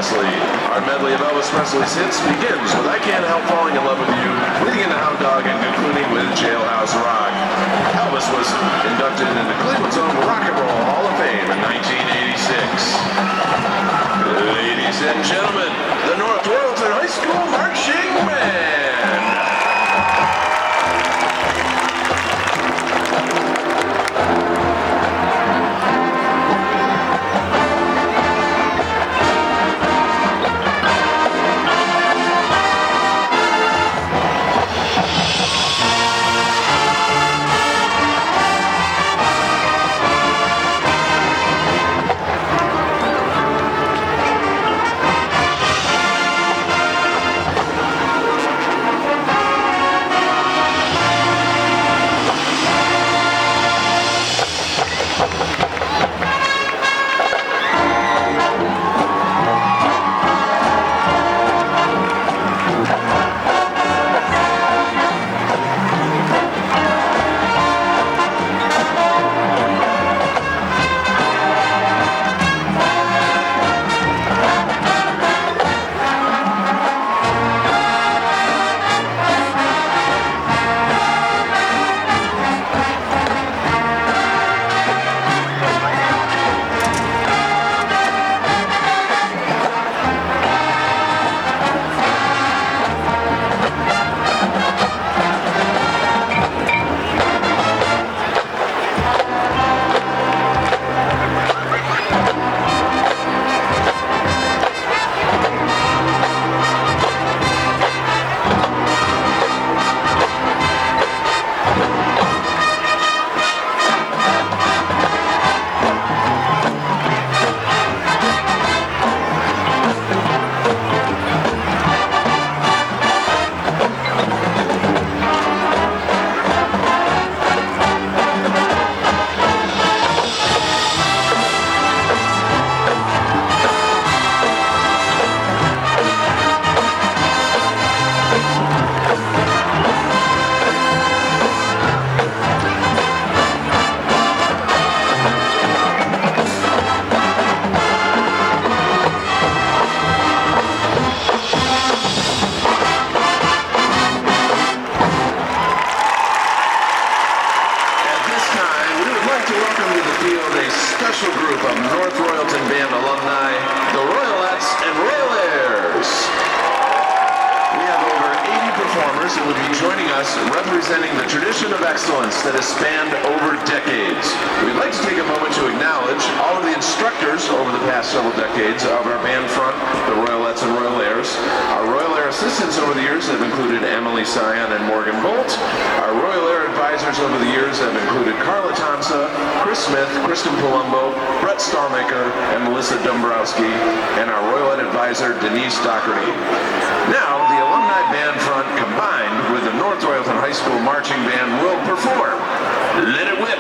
Presley. Our medley of Elvis Presley's hits begins with I Can't Help Falling in Love with You, leading into Hound Dog and concluding with Jailhouse Rock. Elvis was inducted into Cleveland's own Rock and Roll Hall of Fame in 1986. Ladies and gentlemen, the North Royalton High School Marching Band. Representing the tradition of excellence that has spanned over decades. We'd like to take a moment to acknowledge all of the instructors over the past several decades of our band front, the Royalettes and Royalaires. Our Royalaire assistants over the years have included Emily Sion and Morgan Bolt. Our Royalaire advisors over the years have included Carla Tomsa, Chris Smith, Kristen Palumbo, Brett Stallmaker, and Melissa Dombrowski, and our Royalette advisor, Denise Doherty. Now, the alumni band front combined with the North Royalton High School Marching Band will perform Let It Whip.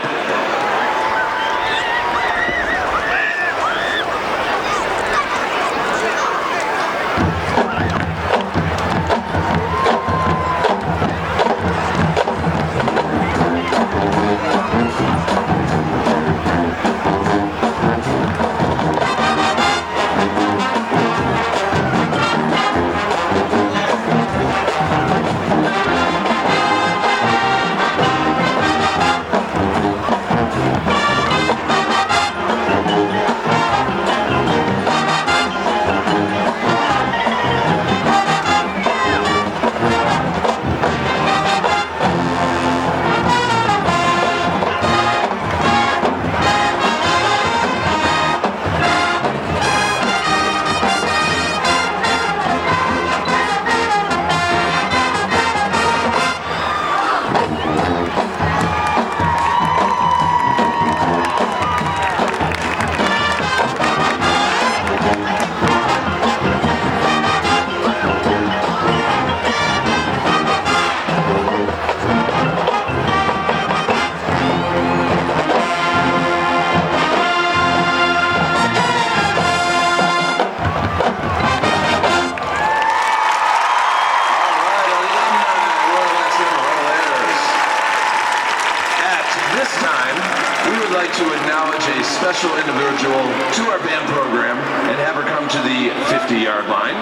like to acknowledge a special individual to our band program and have her come to the 50-yard line.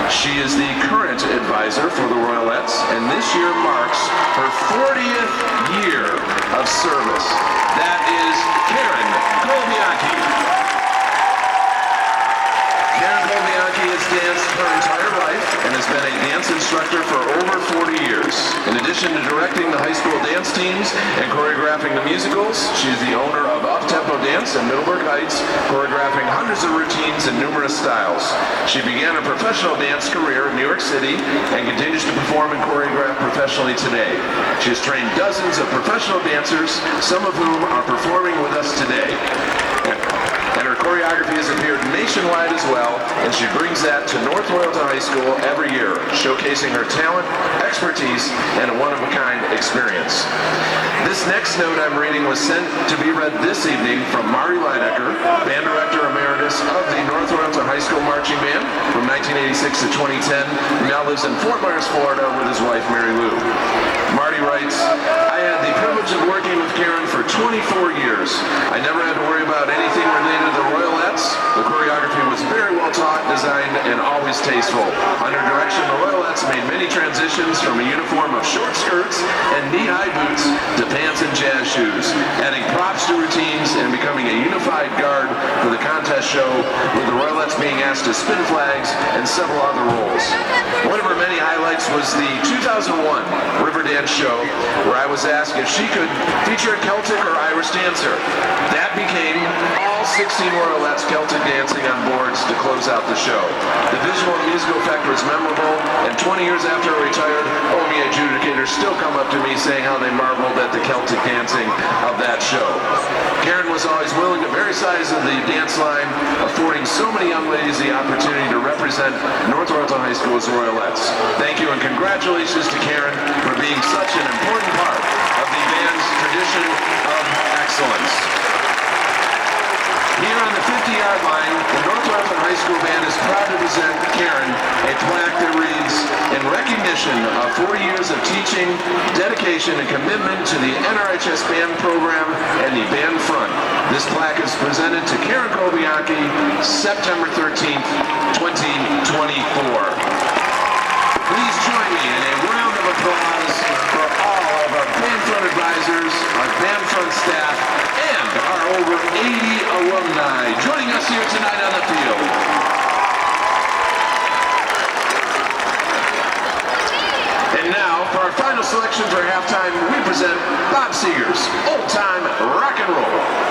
She is the current advisor for the Royalettes, and this year marks her 40th year of service. That is Karen Colabianchi. Karen Colabianchi has danced her entire life and has been a dance instructor for over 40 years. In addition to directing the high school dance teams and choreographing the musicals, she is the owner of Up-Tempo Dance in Middleburg Heights, choreographing hundreds of routines in numerous styles. She began a professional dance career in New York City and continues to perform and choreograph professionally today. She has trained dozens of professional dancers, some of whom are performing with us today. And her choreography has appeared nationwide as well, and she brings that to North Royalton High School every year, showcasing her talent, expertise, and a one-of-a-kind experience. This next note I'm reading was sent to be read this evening from Marty Lineker, Band Director Emeritus of the North Royalton High School Marching Band from 1986 to 2010, who now lives in Fort Myers, Florida with his wife, Mary Lou. Marty writes, I had the privilege of working with Karen for 24 years. I never had to worry about anything related to the Royalettes. The choreography was very well taught, designed, and always tasteful. Under direction, the Royalettes made many transitions from a uniform of short skirts and knee-high boots to pants and jazz shoes, adding props to routines and becoming a unified guard for the contest show, with the Royalettes being asked to spin flags and several other roles. One of her many highlights was the 2001 River Dance show, where I was asked if she could feature a Celtic or Irish dancer. That became all 16 Royalettes Celtic dancing on boards to close out the show. The visual and musical effect was memorable, and 20 years after I retired, OMI adjudicators still come up to me saying how they marveled at the Celtic dancing of that show. Karen was always willing to vary size of the dance line, affording so many young ladies the opportunity to represent North Royalton High School's Royalettes. Thank you and congratulations to Karen for being such an important part of the band's tradition of excellence. Here on the 50-yard line, the North Royalton High School Band is proud to present Karen a plaque that reads, in recognition of 40 years of teaching, dedication, and commitment to the NRHS band program and the band front. This plaque is presented to Karen Colabianchi, September 13th, 2024. Please join me in a round of applause for all of our band front advisors, our band front staff, and our over 80 alumni joining us here tonight on the field. And now, for our final selection for halftime, we present Bob Seger's Old Time Rock and Roll.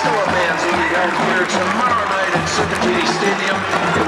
Festival of Bands will be held here tomorrow night at Serpentini Stadium.